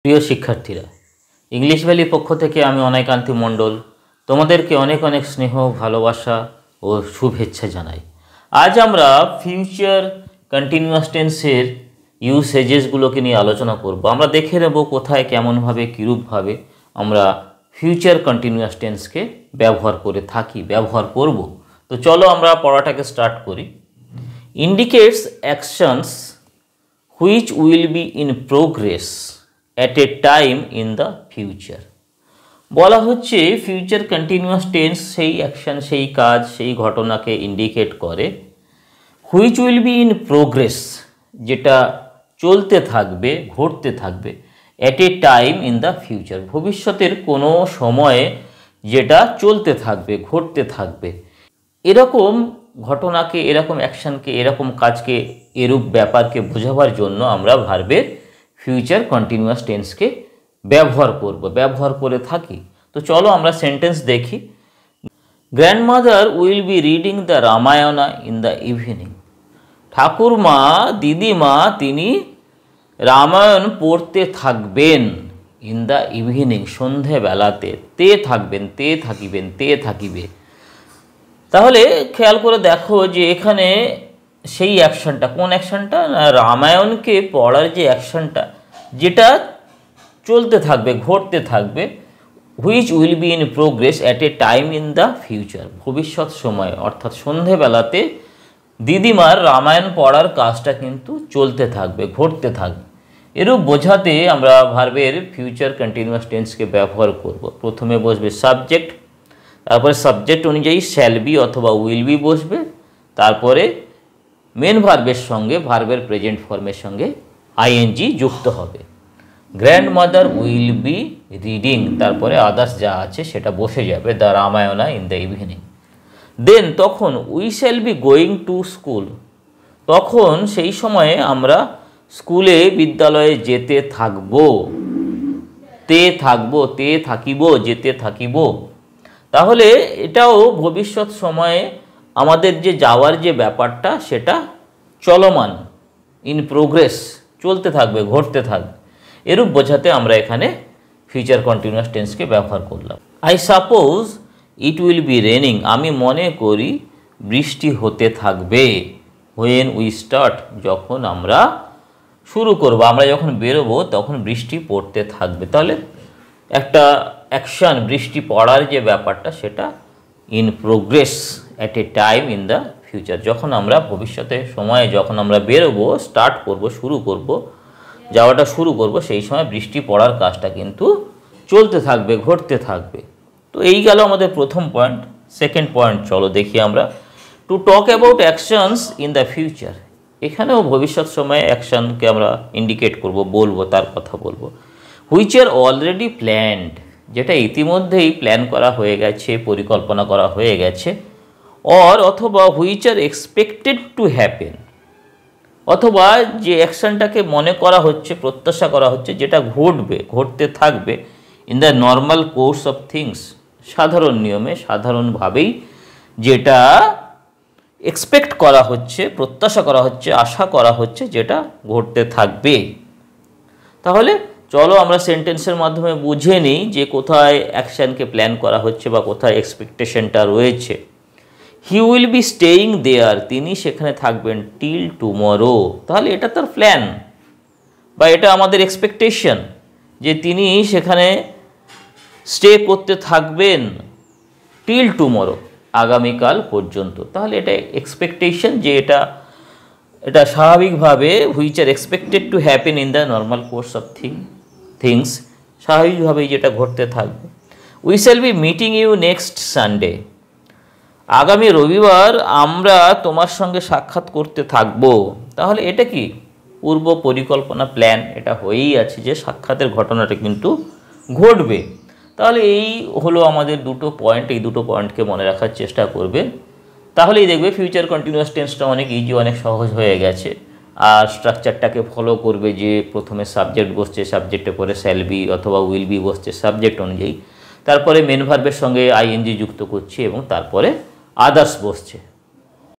প্রিয় শিক্ষার্থীরা, English valley পক্ষ থেকে আমি অনাইকান্তি মণ্ডল তোমাদেরকে অনেক অনেক স্নেহ, ভালোবাসা ও শুভেচ্ছা জানাই। আজ আমরা ফিউচার কন্টিনিউয়াস টেন্সের ইউসেজেসগুলোকে নিয়ে আলোচনা করব। আমরা দেখে নেব কোথায় কেমনভাবে কীরূপভাবে আমরা ফিউচার কন্টিনিউয়াস টেন্সকে ব্যবহার করে থাকি, ব্যবহার করব। তো চলো আমরা পড়াটাকে স্টার্ট করি। Indicates actions which will be in progress at a time in the future। বলা হচ্ছে ফিউচার কন্টিনিউয়াস টেন্স সেই অ্যাকশন, সেই কাজ, সেই ঘটনাকে ইন্ডিকেট করে which will be in progress, যেটা চলতে থাকবে, ঘটতে থাকবে, at a time in the future, ভবিষ্যতের কোনো সময়ে যেটা চলতে থাকবে, ঘটতে থাকবে। এরকম ঘটনাকে, এরকম অ্যাকশনকে, এরকম কাজকে, এরূপ ব্যাপারকে বোঝাবার জন্য আমরা ভার্বের ফিউচার কন্টিনিউয়াস টেন্সকে ব্যবহার করে থাকি। তো চলো আমরা সেন্টেন্স দেখি। Grandmother will be reading the Ramayana in the evening. ঠাকুরমা, দিদিমা তিনি রামায়ণ পড়তে থাকবেন ইন দ্য ইভিনিং, সন্ধেবেলাতে। তে থাকবেন, তে থাকিবেন, তে থাকিবে। তাহলে খেয়াল করে দেখো যে এখানে সেই অ্যাকশনটা, কোন অ্যাকশনটা? রামায়ণকে পড়ার যে অ্যাকশনটা, যেটা চলতে থাকবে, ঘটতে থাকবে, which will be in progress at a time in the future, ভবিষ্যৎ সময়ে, অর্থাৎ সন্ধেবেলাতে দিদিমার রামায়ণ পড়ার কাজটা কিন্তু চলতে থাকবে, ঘটতে থাকবে। এরূপ বোঝাতে আমরা ভার্বের ফিউচার কন্টিনিউয়াস টেন্সকে ব্যবহার করব। প্রথমে বসবে সাবজেক্ট, তারপরে সাবজেক্ট অনুযায়ী শ্যাল বি অথবা উইল বি বসবে, তারপরে মেন ভার্বের সঙ্গে, ভার্বের প্রেজেন্ট ফর্মের সঙ্গে আইএনজি যুক্ত হবে। গ্র্যান্ডমাদার উইল বি রিডিং, তারপরে আদার্স যা আছে সেটা বসে যাবে, the Ramayana in the evening. Then তখন we shall be going to school, তখন সেই সময়ে আমরা স্কুলে, বিদ্যালয়ে যেতে থাকব। তে থাকব, তে থাকিব, যেতে থাকিব। তাহলে এটাও ভবিষ্যৎ সময়ে আমাদের যে যাওয়ার যে ব্যাপারটা, সেটা চলমান, ইন প্রোগ্রেস, চলতে থাকবে, ঘটতে থাকবে। এরূপ বোঝাতে আমরা এখানে ফিউচার কন্টিনিউয়াস টেন্সকে ব্যবহার করলাম। I suppose it will be raining, আমি মনে করি বৃষ্টি হতে থাকবে। হোয়েন উই স্টার্ট, যখন আমরা শুরু করব, আমরা যখন বেরোবো তখন বৃষ্টি পড়তে থাকবে। তাহলে একটা অ্যাকশন, বৃষ্টি পড়ার যে ব্যাপারটা, সেটা in progress at a time in the future, যখন আমরা ভবিষ্যতে সময়ে, যখন আমরা বেরোবো, স্টার্ট করব, শুরু করব, যাওয়াটা শুরু করব, সেই সময় বৃষ্টি পড়ার কাজটা কিন্তু চলতে থাকবে, ঘটতে থাকবে। তো এই গেল আমাদের প্রথম পয়েন্ট। সেকেন্ড পয়েন্ট চলো দেখি আমরা। To talk about actions in the future, এখানেও ভবিষ্যৎ সময়ে অ্যাকশনকে আমরা ইন্ডিকেট করব, বলবো, তার কথা বলবো। হুইচ আর অলরেডি প্ল্যান্ড, যেটা ইতিমধ্যেই প্ল্যান করা হয়ে গেছে, পরিকল্পনা করা হয়ে গেছে। অথবা which are expected to happen, অথবা যে অ্যাকশনটাকে মনে করা হচ্ছে, প্রত্যাশা করা হচ্ছে, যেটা ঘটবে, ঘটতে থাকবে in the normal course of things, সাধারণ নিয়মে, সাধারণভাবেই যেটা এক্সপেক্ট করা হচ্ছে, প্রত্যাশা করা হচ্ছে, আশা করা হচ্ছে, যেটা ঘটতে থাকবে। তাহলে চলো আমরা সেন্টেন্সের মাধ্যমে বুঝে নিই যে কোথায় অ্যাকশনকে প্ল্যান করা হচ্ছে বা কোথায় এক্সপেকটেশনটা রয়েছে। হি উইল বি স্টেইং দেয়ার, তিনি সেখানে থাকবেন, টিল টুমরো। তাহলে এটা তার প্ল্যান বা এটা আমাদের এক্সপেকটেশন যে তিনি সেখানে স্টে করতে থাকবেন টিল টুমরো, আগামীকাল পর্যন্ত। তাহলে এটা এক্সপেকটেশন, যে এটা স্বাভাবিকভাবে which are expected to happen in the normal course of things, স্বাভাবিকভাবেই যেটা ঘটতে থাকবে। We shall be meeting you next Sunday, আগামী রবিবার আমরা তোমার সঙ্গে সাক্ষাৎ করতে থাকব। তাহলে এটা কি পূর্ব পরিকল্পনা, প্ল্যান, এটা হয়েই আছে যে সাক্ষাতের ঘটনাটা কিন্তু ঘটবে। তাহলে এই হলো আমাদের দুটো পয়েন্ট। এই দুটো পয়েন্টকে মনে রাখার চেষ্টা করবে, তাহলেই দেখবে ফিউচার কন্টিনিউয়াস টেন্সটা অনেক ইজি, অনেক সহজ হয়ে গেছে। আর স্ট্রাকচারটাকে ফলো করবে যে প্রথমে সাবজেক্ট বসছে, সাবজেক্টের পরে শ্যাল বি অথবা উইল বি বসছে সাবজেক্ট অনুযায়ী, তারপরে মেন ভার্বের সঙ্গে আইএনজি যুক্ত করছি এবং তারপরে আদার্স বসছে।